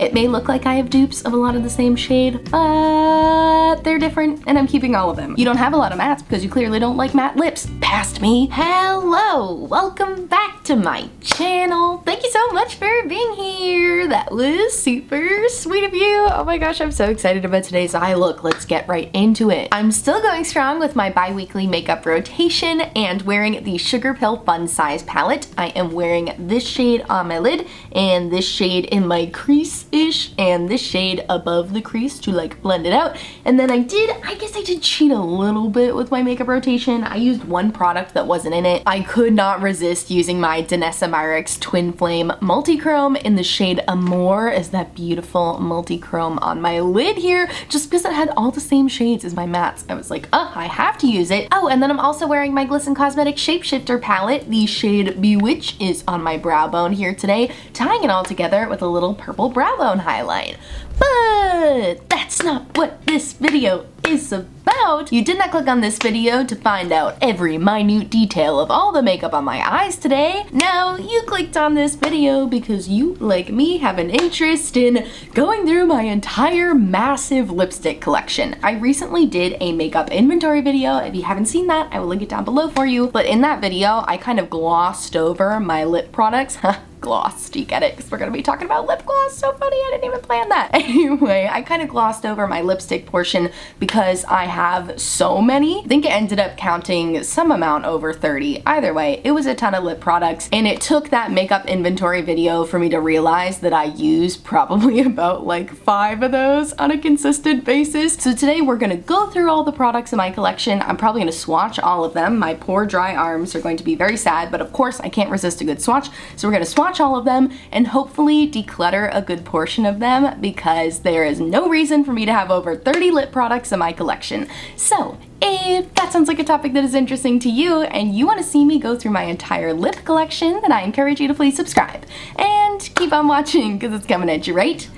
It may look like I have dupes of a lot of the same shade, but they're different and I'm keeping all of them. You don't have a lot of mattes because you clearly don't like matte lips. Past me. Hello, welcome back to my channel. Thank you so much for being here. That was super sweet of you. Oh my gosh, I'm so excited about today's eye look. Let's get right into it. I'm still going strong with my bi-weekly makeup rotation and wearing the Sugar Pill Fun Size palette. I am wearing this shade on my lid and this shade in my crease-ish and this shade above the crease to like blend it out. And then I guess I did cheat a little bit with my makeup rotation. I used one product that wasn't in it. I could not resist using my Auric's Twin Flame Multichrome in the shade Amour as that beautiful multichrome on my lid here, just because it had all the same shades as my mattes. I was like, oh, I have to use it. Oh, and then I'm also wearing my Glisten Cosmetics Shapeshifter palette. The shade Bewitch is on my brow bone here today, tying it all together with a little purple brow bone highlight. But that's not what this video is about. You did not click on this video to find out every minute detail of all the makeup on my eyes today. No, you clicked on this video because you, like me, have an interest in going through my entire massive lipstick collection. I recently did a makeup inventory video. If you haven't seen that, I will link it down below for you. But in that video, I kind of glossed over my lip products. Glossed, you get it? Because we're gonna be talking about lip gloss. So funny, I didn't even plan that. Anyway, I kind of glossed over my lipstick portion because I have so many. I think it ended up counting some amount over 30. Either way, it was a ton of lip products, and it took that makeup inventory video for me to realize that I use probably about like 5 of those on a consistent basis. So today we're gonna go through all the products in my collection. I'm probably gonna swatch all of them. My poor dry arms are going to be very sad, but of course I can't resist a good swatch. So we're gonna swatch all of them and hopefully declutter a good portion of them because there is no reason for me to have over 30 lip products in my collection. So if that sounds like a topic that is interesting to you and you want to see me go through my entire lip collection, then I encourage you to please subscribe and keep on watching because it's coming at you right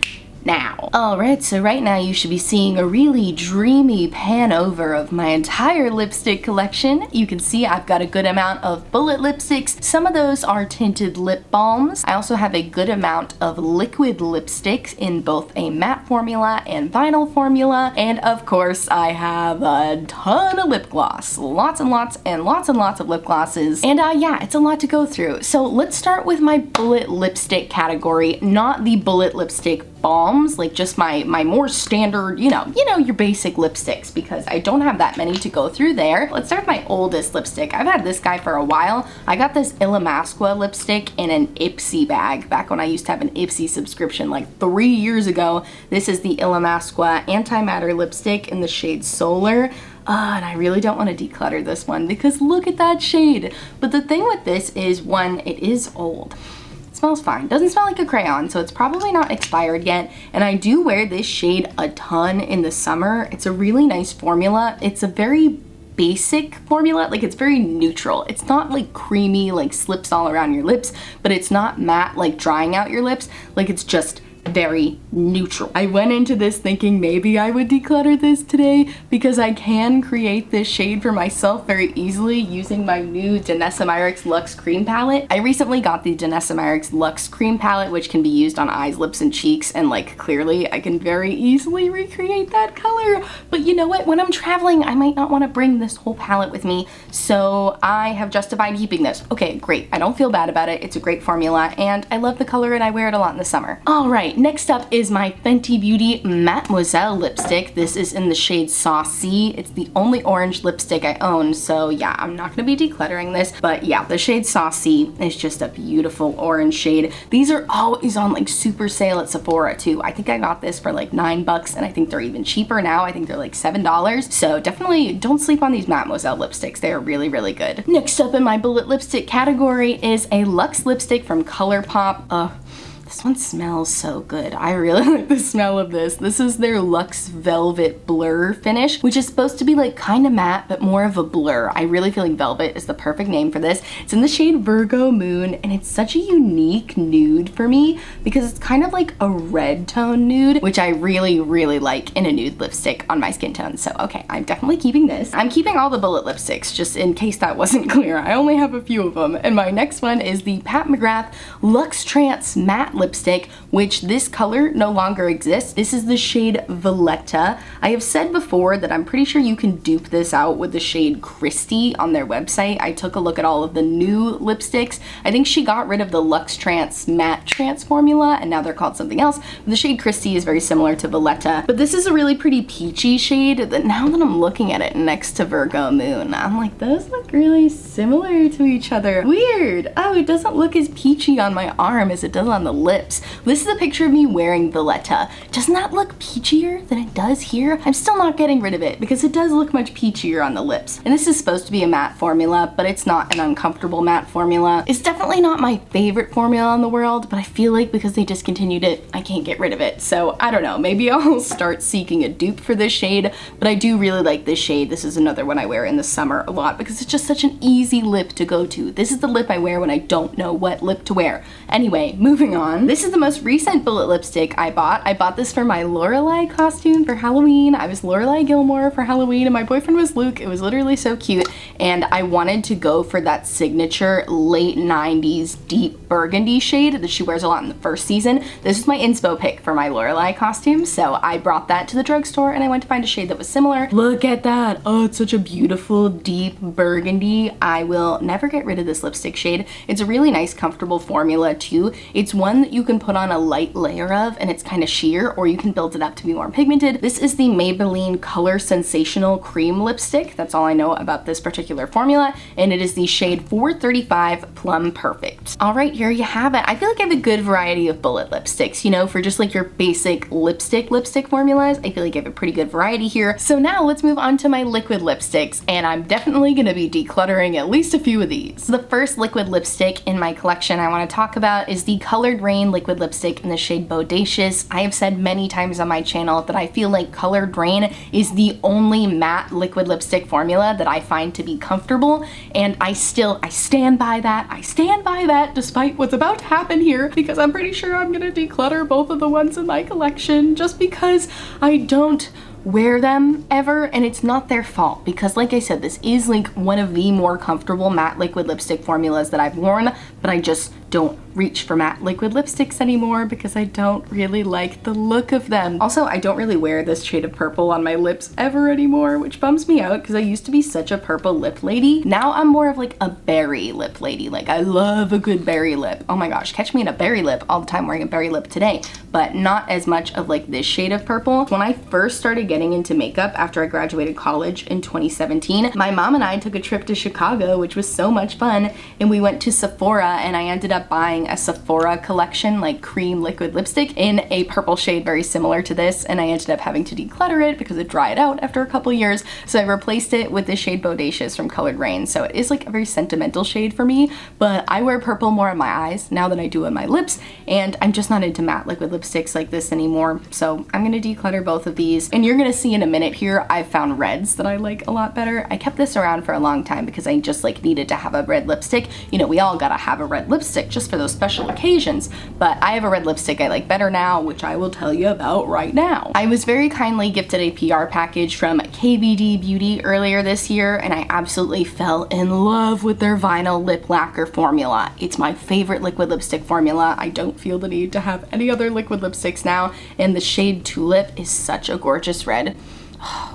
now. Alright, so right now you should be seeing a really dreamy pan over of my entire lipstick collection. You can see I've got a good amount of bullet lipsticks. Some of those are tinted lip balms. I also have a good amount of liquid lipsticks in both a matte formula and vinyl formula. And of course, I have a ton of lip gloss. Lots and lots and lots and lots of lip glosses. And yeah, it's a lot to go through. So let's start with my bullet lipstick category, not the bullet lipstick balms, like just my more standard, you know, your basic lipsticks, because I don't have that many to go through there. Let's start with my oldest lipstick. I've had this guy for a while. I got this Illamsqua lipstick in an Ipsy bag back when I used to have an Ipsy subscription like 3 years ago. This is the Illamsqua Antimatter lipstick in the shade Solar. And I really don't want to declutter this one because look at that shade. But the thing with this is, one, it is old. Smells fine. Doesn't smell like a crayon, so it's probably not expired yet. And I do wear this shade a ton in the summer. It's a really nice formula. It's a very basic formula, like it's very neutral. It's not like creamy, like slips all around your lips, but it's not matte, like drying out your lips. Like it's just very neutral. I went into this thinking maybe I would declutter this today because I can create this shade for myself very easily using my new Icing Luxe Cream Palette. I recently got the Icing Luxe Cream Palette, which can be used on eyes, lips, and cheeks, and like clearly I can very easily recreate that color. But you know what? When I'm traveling, I might not want to bring this whole palette with me, so I have justified keeping this. Okay, great. I don't feel bad about it. It's a great formula, and I love the color, and I wear it a lot in the summer. All right. Next up is my Fenty Beauty Mademoiselle lipstick. This is in the shade Saucy. It's the only orange lipstick I own, so yeah, I'm not gonna be decluttering this, but yeah, the shade Saucy is just a beautiful orange shade. These are always on like super sale at Sephora too. I think I got this for like $9 and I think they're even cheaper now. I think they're like $7. So definitely don't sleep on these Mademoiselle lipsticks. They are really, really good. Next up in my bullet lipstick category is a Luxe lipstick from ColourPop. This one smells so good. I really like the smell of this. This is their Luxe Velvet Blur finish, which is supposed to be like kind of matte, but more of a blur. I really feel like velvet is the perfect name for this. It's in the shade Virgo Moon, and it's such a unique nude for me because it's kind of like a red tone nude, which I really, really like in a nude lipstick on my skin tone. So okay, I'm definitely keeping this. I'm keeping all the bullet lipsticks, just in case that wasn't clear. I only have a few of them. And my next one is the Pat McGrath Luxetrance Matte lipstick, which this color no longer exists. This is the shade Valletta. I have said before that I'm pretty sure you can dupe this out with the shade Christy on their website. I took a look at all of the new lipsticks. I think she got rid of the Luxetrance Matte Trance formula and now they're called something else. The shade Christy is very similar to Valletta, but this is a really pretty peachy shade that now that I'm looking at it next to Virgo Moon, I'm like, those look really similar to each other. Weird. Oh, it doesn't look as peachy on my arm as it does on the lips. This is a picture of me wearing Valletta. Doesn't that look peachier than it does here? I'm still not getting rid of it because it does look much peachier on the lips. And this is supposed to be a matte formula, but it's not an uncomfortable matte formula. It's definitely not my favorite formula in the world, but I feel like because they discontinued it, I can't get rid of it. So I don't know, maybe I'll start seeking a dupe for this shade, but I do really like this shade. This is another one I wear in the summer a lot because it's just such an easy lip to go to. This is the lip I wear when I don't know what lip to wear. Anyway, moving on. This is the most recent bullet lipstick I bought. I bought this for my Lorelai costume for Halloween. I was Lorelai Gilmore for Halloween and my boyfriend was Luke. It was literally so cute and I wanted to go for that signature late 90s deep burgundy shade that she wears a lot in the first season. This is my inspo pick for my Lorelai costume, so I brought that to the drugstore and I went to find a shade that was similar. Look at that. Oh, it's such a beautiful deep burgundy. I will never get rid of this lipstick shade. It's a really nice comfortable formula too. It's one that you can put on a light layer of and it's kind of sheer, or you can build it up to be more pigmented. This is the Maybelline Color Sensational Cream Lipstick. That's all I know about this particular formula, and it is the shade 435 Plum Perfect. All right, here you have it. I feel like I have a good variety of bullet lipsticks, you know, for just like your basic lipstick formulas. I feel like I have a pretty good variety here. So now let's move on to my liquid lipsticks, and I'm definitely gonna be decluttering at least a few of these. The first liquid lipstick in my collection I want to talk about is the Colored Raine liquid lipstick in the shade Bodacious. I have said many times on my channel that I feel like Colored Raine is the only matte liquid lipstick formula that I find to be comfortable, and I stand by that. I stand by that despite what's about to happen here, because I'm pretty sure I'm gonna declutter both of the ones in my collection just because I don't wear them ever, and it's not their fault because like I said, this is like one of the more comfortable matte liquid lipstick formulas that I've worn, but I just don't reach for matte liquid lipsticks anymore because I don't really like the look of them. Also, I don't really wear this shade of purple on my lips ever anymore, which bums me out because I used to be such a purple lip lady. Now I'm more of like a berry lip lady. Like I love a good berry lip. Oh my gosh, catch me in a berry lip all the time, wearing a berry lip today, but not as much of like this shade of purple. When I first started getting into makeup after I graduated college in 2017, my mom and I took a trip to Chicago, which was so much fun, and we went to Sephora and I ended up buying a Sephora collection, like cream liquid lipstick in a purple shade very similar to this, and I ended up having to declutter it because it dried out after a couple years, so I replaced it with the shade Bodacious from Colored Raine. So it is like a very sentimental shade for me, but I wear purple more on my eyes now than I do on my lips, and I'm just not into matte liquid lipsticks like this anymore, so I'm gonna declutter both of these. And you're gonna see in a minute here, I've found reds that I like a lot better. I kept this around for a long time because I just like needed to have a red lipstick. You know, we all gotta have a red lipstick just for those special occasions, but I have a red lipstick I like better now, which I will tell you about right now. I was very kindly gifted a PR package from KBD Beauty earlier this year, and I absolutely fell in love with their vinyl lip lacquer formula. It's my favorite liquid lipstick formula. I don't feel the need to have any other liquid lipsticks now, and the shade Tulip is such a gorgeous red.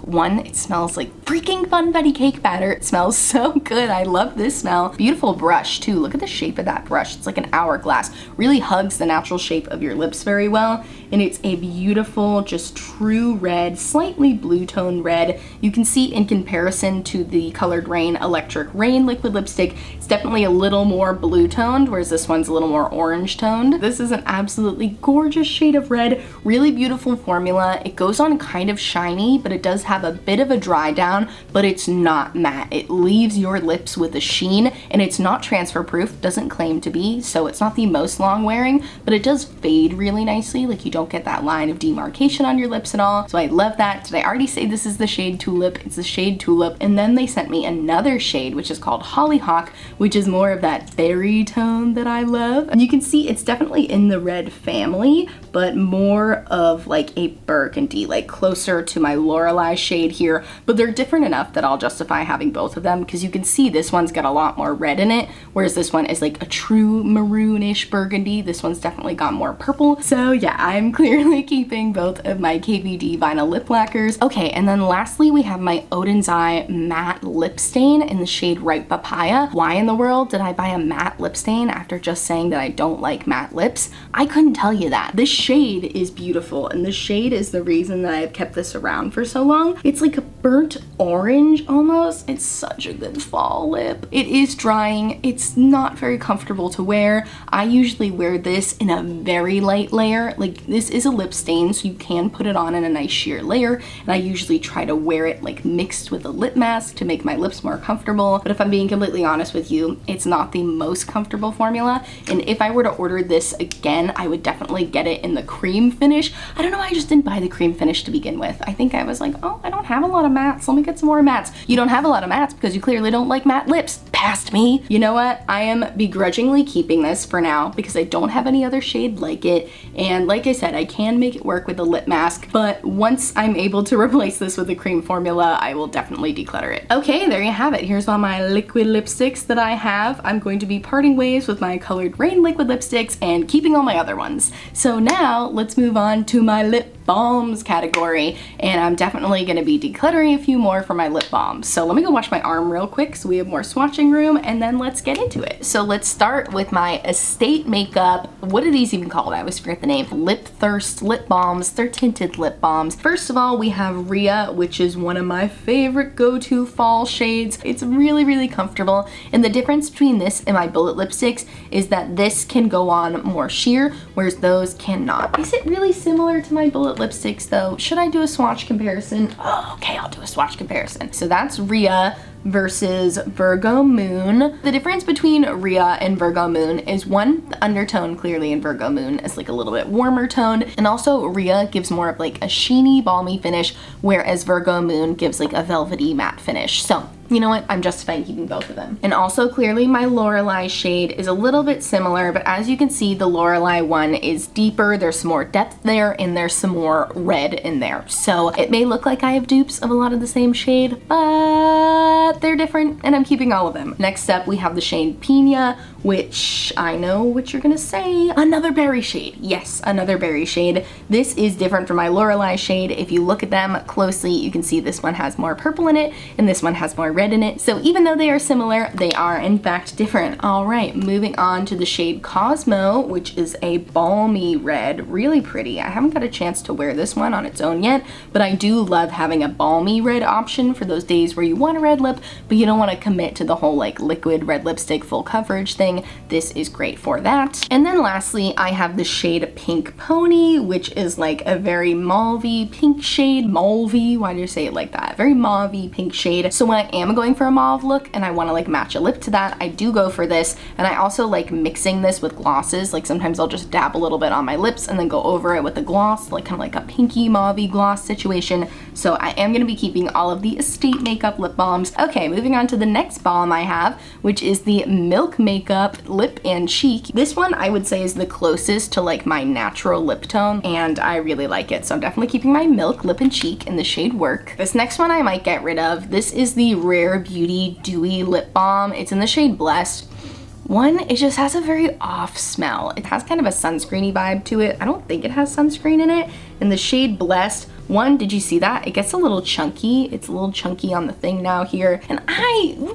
One, it smells like freaking Fun Buddy cake batter. It smells so good. I love this smell. Beautiful brush too. Look at the shape of that brush. It's like an hourglass. Really hugs the natural shape of your lips very well. And it's a beautiful, just true red, slightly blue tone red. You can see in comparison to the Colored Raine Electric Rain liquid lipstick, it's definitely a little more blue toned, whereas this one's a little more orange toned. This is an absolutely gorgeous shade of red. Really beautiful formula. It goes on kind of shiny, but it does have a bit of a dry down, but it's not matte. It leaves your lips with a sheen, and it's not transfer proof, doesn't claim to be, so it's not the most long wearing, but it does fade really nicely. Like you don't get that line of demarcation on your lips at all. So I love that. Did I already say this is the shade Tulip? It's the shade Tulip. And then they sent me another shade, which is called Hollyhock, which is more of that berry tone that I love. And you can see it's definitely in the red family, but more of like a burgundy, like closer to my Lorelei shade here. But they're different enough that I'll justify having both of them, because you can see this one's got a lot more red in it, whereas this one is like a true maroonish burgundy. This one's definitely got more purple. So yeah, I'm clearly keeping both of my KVD vinyl lip lacquers. Okay, and then lastly we have my Odin's Eye matte lip stain in the shade Ripe Papaya. Why in the world did I buy a matte lip stain after just saying that I don't like matte lips? I couldn't tell you that. This shade is beautiful, and this shade is the reason that I've kept this around for so long. It's like a burnt orange almost. It's such a good fall lip. It is drying. It's not very comfortable to wear. I usually wear this in a very light layer. Like, this is a lip stain, so you can put it on in a nice sheer layer, and I usually try to wear it like mixed with a lip mask to make my lips more comfortable. But if I'm being completely honest with you, it's not the most comfortable formula, and if I were to order this again, I would definitely get it in the cream finish. I don't know why I just didn't buy the cream finish to begin with. I think I was like, oh, I don't have a lot of mattes, let me get some more mattes. You don't have a lot of mattes because you clearly don't like matte lips. Past me. You know what? I am begrudgingly keeping this for now because I don't have any other shade like it, and like I said, I can make it work with a lip mask, but once I'm able to replace this with a cream formula, I will definitely declutter it. Okay, there you have it. Here's all my liquid lipsticks that I have. I'm going to be parting ways with my colored Raine liquid lipsticks and keeping all my other ones. So now let's move on to my lip balms category, and I'm definitely going to be decluttering a few more for my lip balms. So let me go wash my arm real quick so we have more swatching room, and then let's get into it. So let's start with my Estate Makeup, what are these even called? I always forget the name. Lip Thirst lip balms. They're tinted lip balms. First of all, we have Rhea, which is one of my favorite go-to fall shades. It's really, really comfortable, and the difference between this and my bullet lipsticks is that this can go on more sheer, whereas those cannot. Is it really similar to my bullet lipsticks though? Should I do a swatch comparison? Oh, okay, I'll do a swatch comparison. So that's Rhea versus Virgo Moon. The difference between Rhea and Virgo Moon is one, the undertone clearly in Virgo Moon is like a little bit warmer toned, and also Rhea gives more of like a sheeny, balmy finish, whereas Virgo Moon gives like a velvety matte finish. So you know what? I'm justifying keeping both of them. And also clearly my Lorelei shade is a little bit similar, but as you can see, the Lorelei one is deeper. There's some more depth there, and there's some more red in there. So it may look like I have dupes of a lot of the same shade, but they're different, and I'm keeping all of them. Next up, we have the shade Pina, which I know what you're gonna say. Another berry shade. Yes, another berry shade. This is different from my Lorelei shade. If you look at them closely, you can see this one has more purple in it, and this one has more red in it. So even though they are similar, they are in fact different. All right, moving on to the shade Cosmo, which is a balmy red, really pretty. I haven't got a chance to wear this one on its own yet, but I do love having a balmy red option for those days where you want a red lip, but you don't want to commit to the whole like liquid red lipstick full coverage thing. This is great for that. And then lastly, I have the shade Pink Pony, which is like a very mauvey pink shade. Mauvey, why do you say it like that? Very mauvey pink shade. So when I am going for a mauve look and I want to like match a lip to that, I do go for this. And I also like mixing this with glosses. Like sometimes I'll just dab a little bit on my lips and then go over it with a gloss, like kind of like a pinky mauvey gloss situation. So I am going to be keeping all of the Estate Makeup lip balms. Okay, moving on to the next balm I have, which is the Milk Makeup Lip and Cheek. This one I would say is the closest to like my natural lip tone, and I really like it. So I'm definitely keeping my Milk Lip and Cheek in the shade Werk. This next one I might get rid of. This is the Rare Beauty Dewy Lip Balm. It's in the shade Blessed. One, it just has a very off smell. It has kind of a sunscreeny vibe to it. I don't think it has sunscreen in it. In the shade Blessed, one, did you see that? It gets a little chunky. It's a little chunky on the thing now here. And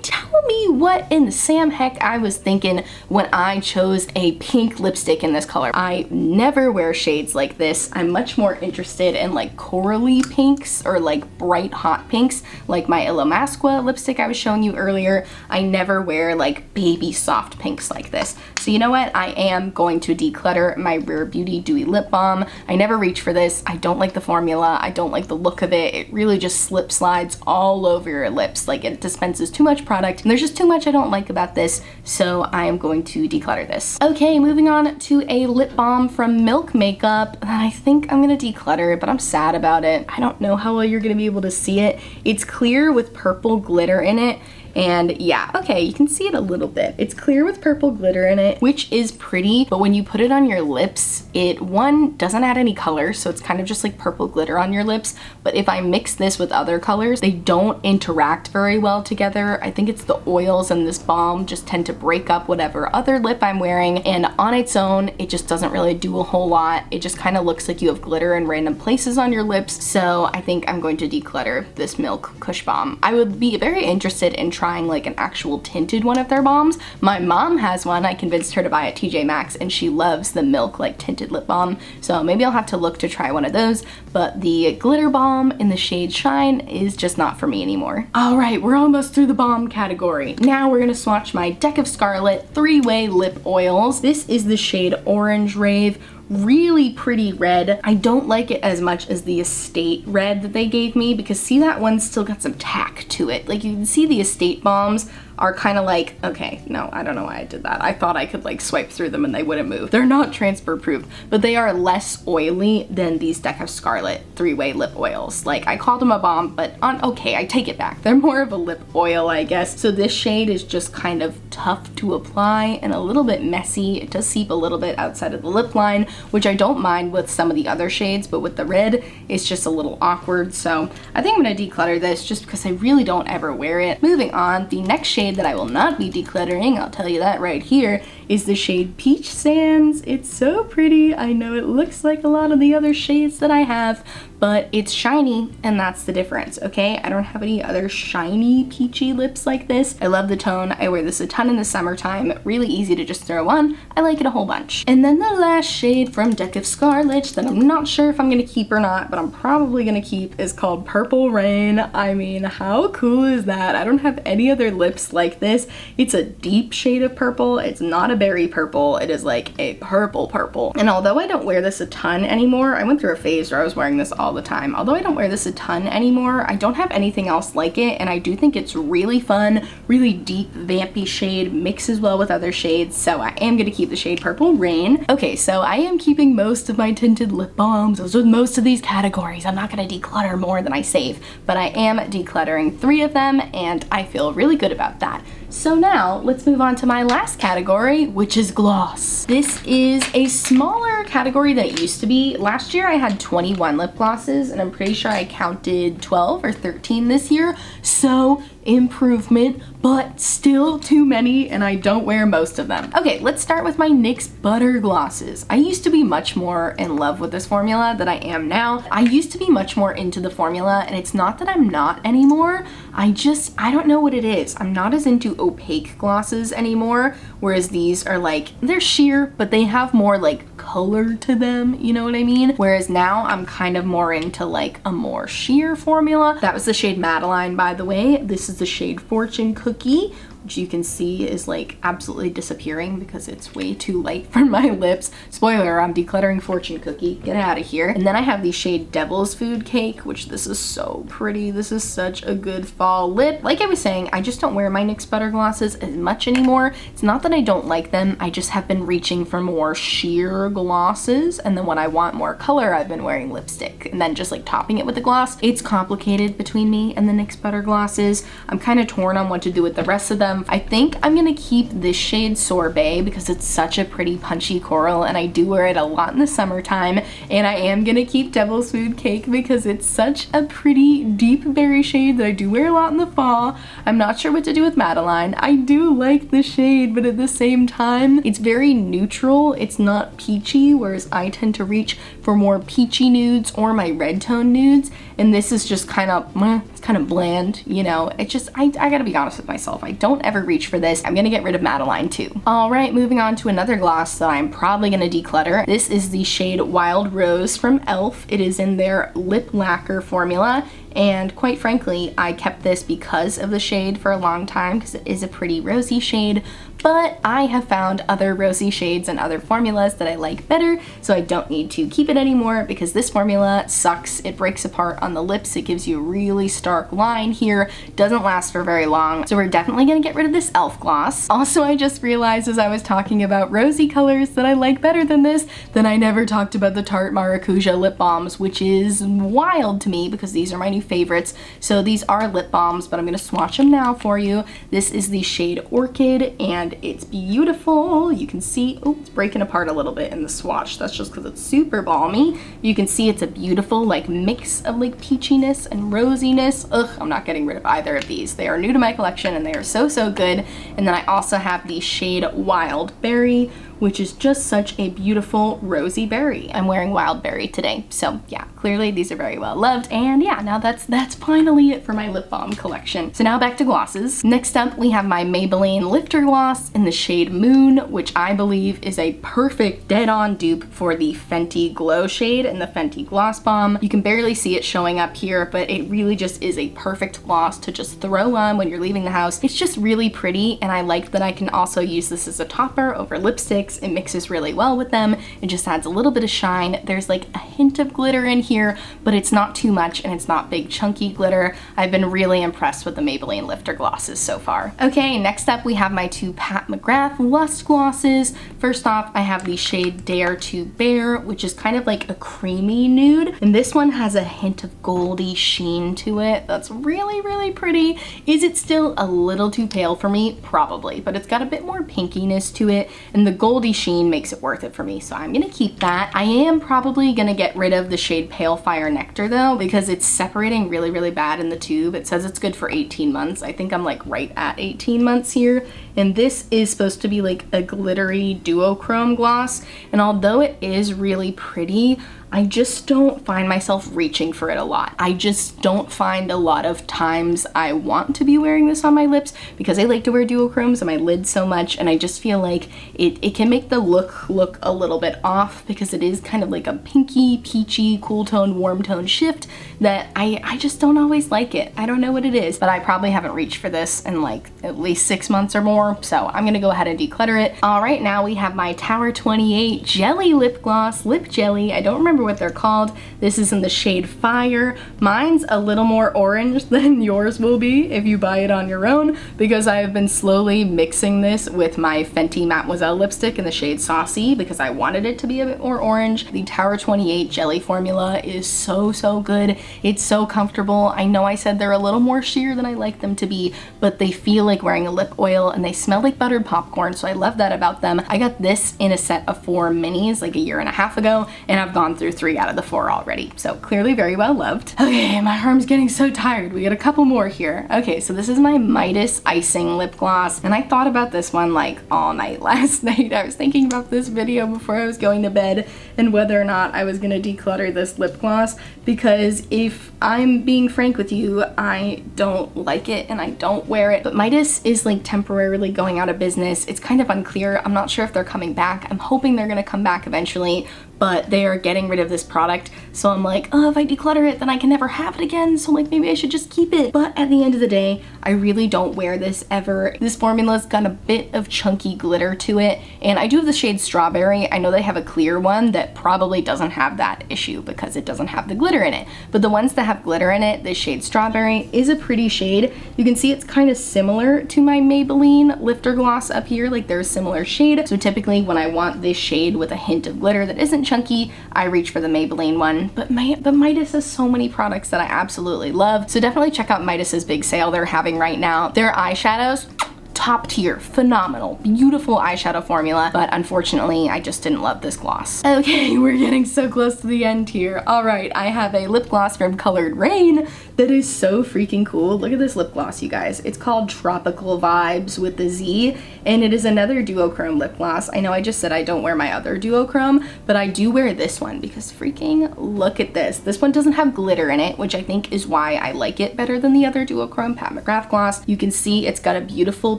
tell me what in the Sam heck I was thinking when I chose a pink lipstick in this color. I never wear shades like this. I'm much more interested in like corally pinks or like bright hot pinks, like my Illamsqua lipstick I was showing you earlier. I never wear like baby soft pinks like this. So you know what? I am going to declutter my Rare Beauty Dewy Lip Balm. I never reach for this. I don't like the formula. I don't like the look of it. It really just slip slides all over your lips. Like it dispenses too much product. And There's just too much I don't like about this, so I am going to declutter this. Okay, moving on to a lip balm from Milk Makeup that I think I'm gonna declutter, but I'm sad about it. I don't know how well you're gonna be able to see it. It's clear with purple glitter in it. And yeah, okay, you can see it a little bit. It's clear with purple glitter in it, which is pretty, but when you put it on your lips, it, one, doesn't add any color, so it's kind of just like purple glitter on your lips. But if I mix this with other colors, they don't interact very well together. I think it's the oils and this balm just tend to break up whatever other lip I'm wearing, and on its own, it just doesn't really do a whole lot. It just kind of looks like you have glitter in random places on your lips, so I think I'm going to declutter this Milk Kush Balm. I would be very interested in trying like an actual tinted one of their balms. My mom has one. I convinced her to buy at TJ Maxx, and she loves the Milk like tinted lip balm, so maybe I'll have to look to try one of those. But the glitter balm in the shade Shine is just not for me anymore. All right, we're almost through the balm category. Now we're gonna swatch my deck of Scarlet 3-way lip oils. This is the shade Orange Rave. Really pretty red. I don't like it as much as the Estate red that they gave me, because see, that one's still got some tack to it. Like, you can see the Estate balms are kind of like, okay, no, I don't know why I did that. I thought I could like swipe through them and they wouldn't move. They're not transfer proof, but they are less oily than these Deck of Scarlet 3-way lip oils. Like, I called them a balm, but okay, I take it back. They're more of a lip oil, I guess. So this shade is just kind of tough to apply and a little bit messy. It does seep a little bit outside of the lip line, which I don't mind with some of the other shades, but with the red, it's just a little awkward. So I think I'm gonna declutter this just because I really don't ever wear it. Moving on, the next shade that I will not be decluttering, I'll tell you that right here, is the shade Peach Sands. It's so pretty. I know it looks like a lot of the other shades that I have, but it's shiny, and that's the difference, okay? I don't have any other shiny peachy lips like this. I love the tone. I wear this a ton in the summertime. Really easy to just throw on. I like it a whole bunch. And then the last shade from Deck of Scarlet that I'm not sure if I'm gonna keep or not, but I'm probably gonna keep, is called Purple Raine. I mean, how cool is that? I don't have any other lips like this. It's a deep shade of purple. It's not a berry purple. It is like a purple purple. And although I don't wear this a ton anymore, I went through a phase where I was wearing this all the time. Although I don't wear this a ton anymore, I don't have anything else like it, and I do think it's really fun, really deep, vampy shade, mixes well with other shades, so I am gonna keep the shade Purple Raine. Okay, so I am keeping most of my tinted lip balms. Those are most of these categories. I'm not gonna declutter more than I save, but I am decluttering 3 of them, and I feel really good about that. So now let's move on to my last category, which is gloss. This is a smaller category than it used to be. Last year I had 21 lip glosses, and I'm pretty sure I counted 12 or 13 this year. So improvement, but still too many, and I don't wear most of them. Okay, let's start with my NYX Butter glosses. I used to be much more in love with this formula than I am now. I used to be much more into the formula, and it's not that I'm not anymore. I don't know what it is. I'm not as into opaque glosses anymore, whereas these are like, they're sheer, but they have more like color to them, you know what I mean? Whereas now I'm kind of more into like a more sheer formula. That was the shade Maybelline, by the way. This is the shade Fortune Cookie, which you can see is like absolutely disappearing because it's way too light for my lips. Spoiler, I'm decluttering Fortune Cookie. Get out of here. And then I have the shade Devil's Food Cake, which this is so pretty. This is such a good fall lip. Like I was saying, I just don't wear my NYX Butter glosses as much anymore. It's not that I don't like them. I just have been reaching for more sheer glosses. And then when I want more color, I've been wearing lipstick and then just like topping it with the gloss. It's complicated between me and the NYX Butter glosses. I'm kind of torn on what to do with the rest of them. I think I'm gonna keep this shade Sorbet because it's such a pretty punchy coral, and I do wear it a lot in the summertime. And I am gonna keep Devil's Food Cake because it's such a pretty deep berry shade that I do wear a lot in the fall. I'm not sure what to do with Maybelline. I do like the shade, but at the same time, it's very neutral. It's not peachy, whereas I tend to reach for more peachy nudes or my red tone nudes. And this is just kind of, it's kind of bland, you know? It just, I gotta be honest with myself. I don't ever reach for this. I'm gonna get rid of Maybelline too. All right, moving on to another gloss that I'm probably gonna declutter. This is the shade Wild Rose from e.l.f. It is in their lip lacquer formula. And quite frankly, I kept this because of the shade for a long time because it is a pretty rosy shade. but I have found other rosy shades and other formulas that I like better, so I don't need to keep it anymore because this formula sucks. It breaks apart on the lips. It gives you a really stark line here, doesn't last for very long, so we're definitely gonna get rid of this e.l.f. gloss. Also, I just realized as I was talking about rosy colors that I like better than this, then I never talked about the Tarte Maracuja lip balms, which is wild to me because these are my new favorites. So these are lip balms, but I'm gonna swatch them now for you. This is the shade Orchid, and it's beautiful. You can see, oh, it's breaking apart a little bit in the swatch. That's just because it's super balmy. You can see it's a beautiful like mix of like peachiness and rosiness. Ugh, I'm not getting rid of either of these. They are new to my collection and they are so, so good. And then I also have the shade Wild Berry, which is just such a beautiful rosy berry. I'm wearing Wild Berry today, so yeah, clearly these are very well loved. And yeah, now that's finally it for my lip balm collection. So now back to glosses. Next up, we have my Maybelline Lifter Gloss in the shade Moon, which I believe is a perfect dead-on dupe for the Fenty Glow shade in the Fenty Gloss Bomb. You can barely see it showing up here, but it really just is a perfect gloss to just throw on when you're leaving the house. It's just really pretty, and I like that I can also use this as a topper over lipsticks. It mixes really well with them. It just adds a little bit of shine. There's like a hint of glitter in here, but it's not too much and it's not big chunky glitter. I've been really impressed with the Maybelline Lifter glosses so far. Okay, next up we have my two Pat McGrath Lust glosses. First off, I have the shade Dare to Bare, which is kind of like a creamy nude. And this one has a hint of goldy sheen to it. That's really, really pretty. Is it still a little too pale for me? Probably, but it's got a bit more pinkiness to it, and the goldy sheen makes it worth it for me, so I'm gonna keep that. I am probably gonna get rid of the shade Pale Fire Nectar though, because it's separating really, really bad in the tube. It says it's good for 18 months. I think I'm like right at 18 months here, and this is supposed to be like a glittery duochrome gloss, and although it is really pretty, I just don't find myself reaching for it a lot. I just don't find a lot of times I want to be wearing this on my lips because I like to wear duochromes on my lids so much, and I just feel like it can make the look a little bit off because it is kind of like a pinky, peachy, cool tone, warm tone shift that I just don't always like it. I don't know what it is, but I probably haven't reached for this in like at least 6 months or more, so I'm gonna go ahead and declutter it. All right, now we have my Tower 28 Jelly Lip Gloss, Lip Jelly. I don't remember what they're called. This is in the shade Fire. Mine's a little more orange than yours will be if you buy it on your own, because I have been slowly mixing this with my Fenty Mademoiselle lipstick in the shade Saucy because I wanted it to be a bit more orange. The Tower 28 Jelly formula is so, so good. It's so comfortable. I know I said they're a little more sheer than I like them to be, but they feel like wearing a lip oil and they smell like buttered popcorn, so I love that about them. I got this in a set of 4 minis like a year and a half ago, and I've gone through 3 out of the 4 already, so clearly very well loved. Okay, my arm's getting so tired. We got a couple more here. Okay, so this is my Midas Icing lip gloss, and I thought about this one like all night last night. I was thinking about this video before I was going to bed and whether or not I was gonna declutter this lip gloss, because if I'm being frank with you, I don't like it and I don't wear it. But Midas is like temporarily going out of business. It's kind of unclear. I'm not sure if they're coming back. I'm hoping they're gonna come back eventually, but they are getting rid of this product. So I'm like, oh, if I declutter it, then I can never have it again. So like maybe I should just keep it. But at the end of the day, I really don't wear this ever. This formula's got a bit of chunky glitter to it. And I do have the shade Strawberry. I know they have a clear one that probably doesn't have that issue because it doesn't have the glitter in it. But the ones that have glitter in it, the shade Strawberry is a pretty shade. You can see it's kind of similar to my Maybelline Lifter Gloss up here. Like they're a similar shade. So typically when I want this shade with a hint of glitter that isn't chunky, I reach for the Maybelline one. But Midas has so many products that I absolutely love. So definitely check out Midas's big sale they're having right now. Their eyeshadows, top tier, phenomenal, beautiful eyeshadow formula, but unfortunately I just didn't love this gloss. Okay, we're getting so close to the end here. All right, I have a lip gloss from Colored Raine that is so freaking cool. Look at this lip gloss, you guys. It's called Tropical Vibes with the Z, and it is another duochrome lip gloss. I know I just said I don't wear my other duochrome, but I do wear this one because freaking look at this. This one doesn't have glitter in it, which I think is why I like it better than the other duochrome Pat McGrath gloss. You can see it's got a beautiful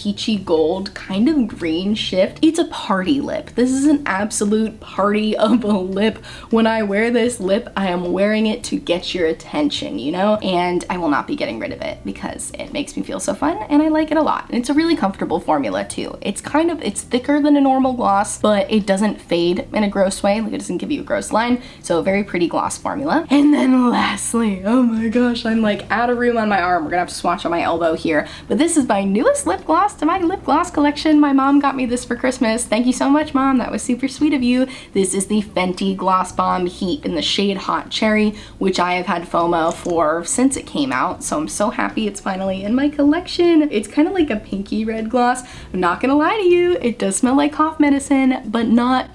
peachy gold kind of green shift. It's a party lip. This is an absolute party of a lip. When I wear this lip, I am wearing it to get your attention, you know? And I will not be getting rid of it because it makes me feel so fun and I like it a lot. And it's a really comfortable formula too. It's thicker than a normal gloss, but it doesn't fade in a gross way. Like, it doesn't give you a gross line. So a very pretty gloss formula. And then lastly, oh my gosh, I'm like out of room on my arm. We're gonna have to swatch on my elbow here. But this is my newest lip gloss to my lip gloss collection. My mom got me this for Christmas. Thank you so much, Mom. That was super sweet of you. This is the Fenty Gloss Bomb Heat in the shade Hot Cherry, which I have had FOMO for since it came out. So I'm so happy it's finally in my collection. It's kind of like a pinky red gloss. I'm not gonna lie to you, it does smell like cough medicine, but not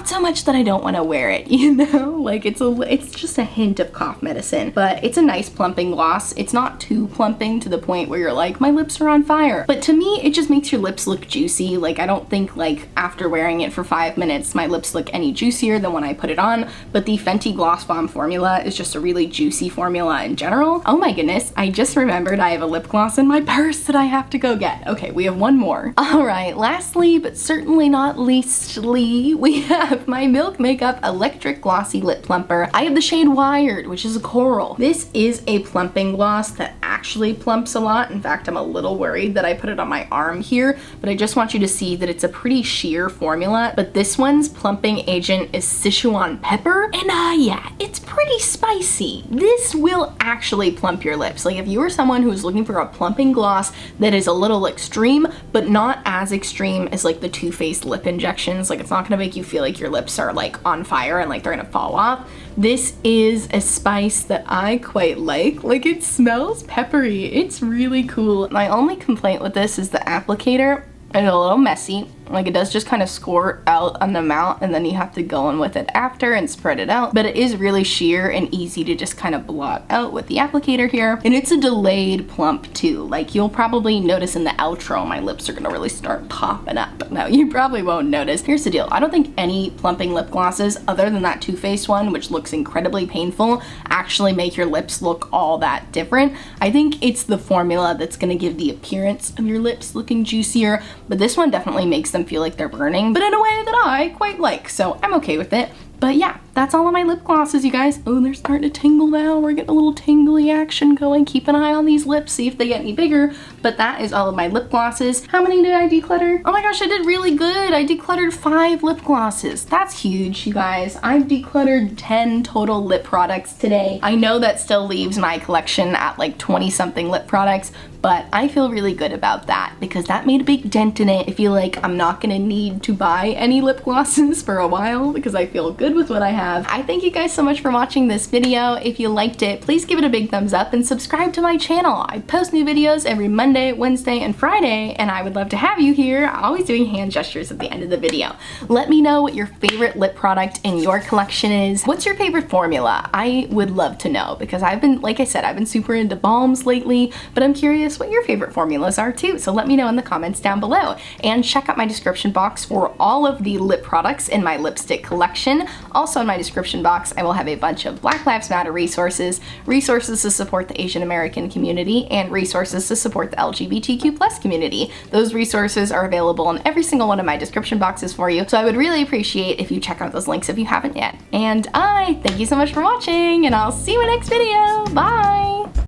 so much that I don't want to wear it, you know? Like, it's just a hint of cough medicine, but it's a nice plumping gloss. It's not too plumping to the point where you're like, my lips are on fire. But to me, it just makes your lips look juicy. Like, I don't think like after wearing it for 5 minutes, my lips look any juicier than when I put it on. But the Fenty Gloss Bomb formula is just a really juicy formula in general. Oh my goodness, I just remembered I have a lip gloss in my purse that I have to go get. Okay, we have one more. All right, lastly, but certainly not leastly, we have my Milk Makeup Electric Glossy Lip Plumper. I have the shade Wired, which is a coral. This is a plumping gloss that actually plumps a lot. In fact, I'm a little worried that I put it on my arm here, but I just want you to see that it's a pretty sheer formula. But this one's plumping agent is Sichuan pepper, and yeah, it's pretty spicy. This will actually plump your lips. Like, if you are someone who is looking for a plumping gloss that is a little extreme, but not as extreme as like the Too Faced lip injections, like it's not gonna make you feel like your lips are like on fire and like they're gonna fall off. This is a spice that I quite like. Like, it smells peppery. It's really cool. My only complaint with this is the applicator. It's a little messy. Like, it does just kind of squirt out on the mouth and then you have to go in with it after and spread it out. But it is really sheer and easy to just kind of blot out with the applicator here. And it's a delayed plump too. Like, you'll probably notice in the outro, my lips are gonna really start popping up. No, you probably won't notice. Here's the deal. I don't think any plumping lip glosses, other than that Too Faced one, which looks incredibly painful, actually make your lips look all that different. I think it's the formula that's gonna give the appearance of your lips looking juicier. But this one definitely makes them feel like they're burning, but in a way that I quite like, so I'm okay with it. But yeah, that's all of my lip glosses, you guys. Oh, they're starting to tingle now. We're getting a little tingly action going. Keep an eye on these lips, see if they get any bigger. But that is all of my lip glosses. How many did I declutter? Oh my gosh, I did really good. I decluttered 5 lip glosses. That's huge, you guys. I've decluttered 10 total lip products today. I know that still leaves my collection at like 20 something lip products, but I feel really good about that because that made a big dent in it. I feel like I'm not gonna need to buy any lip glosses for a while because I feel good with what I have. I thank you guys so much for watching this video. If you liked it, please give it a big thumbs up and subscribe to my channel. I post new videos every Monday, Wednesday, and Friday, and I would love to have you here, always doing hand gestures at the end of the video. Let me know what your favorite lip product in your collection is. What's your favorite formula? I would love to know because I've been, like I said, I've been super into balms lately, but I'm curious what your favorite formulas are too, so let me know in the comments down below. And check out my description box for all of the lip products in my lipstick collection. Also in my description box, I will have a bunch of Black Lives Matter resources, resources to support the Asian American community, and resources to support the LGBTQ+ community. Those resources are available in every single one of my description boxes for you, so I would really appreciate if you check out those links if you haven't yet. And I thank you so much for watching, and I'll see you in my next video. Bye!